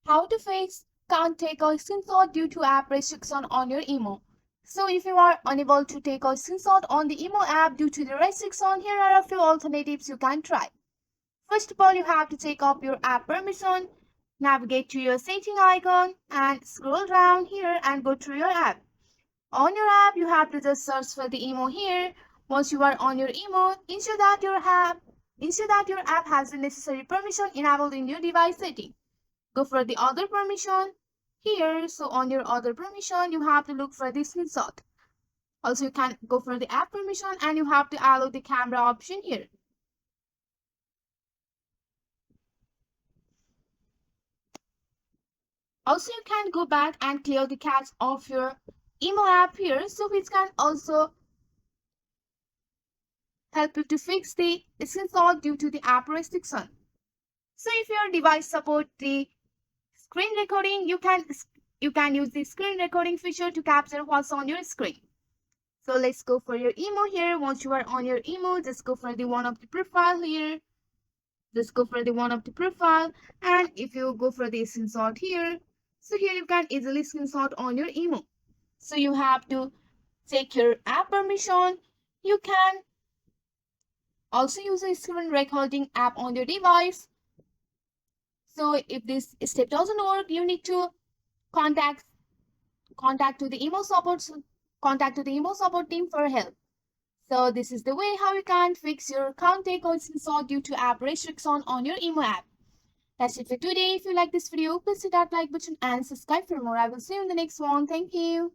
How to fix can't take a screenshot due to app restriction on your email. So if you are unable to take a screenshot on the email app due to the restriction, here are a few alternatives you can try. First of all, you have to take off your app permission, navigate to your setting icon and scroll down here and go to your app. On your app, you have to just search for the emo here. Once you are on your emo, ensure that your app has the necessary permission enabled in your device setting. Go for the other permission here. So on your other permission, you have to look for the screenshot. Also, you can go for the app permission and you have to allow the camera option here. Also, you can go back and clear the cache of your emo app here, so which can also help you to fix the screenshot due to the app restriction. So if your device supports the screen recording, you can use the screen recording feature to capture what's on your screen. So let's go for your emo here. Once you are on your emo, just go for the one of the profile here. Just go for the one of the profile, and if you go for the screenshot here, so here you can easily screenshot on your emo. So you have to take your app permission. You can also use a screen recording app on your device. So if this step doesn't work, you need to contact to the emo support team for help. So this is the way how you can fix your account takeout screenshot due to app restriction on your emo app. That's it for today. If you like this video, please hit that like button and subscribe for more. I will see you in the next one. Thank you.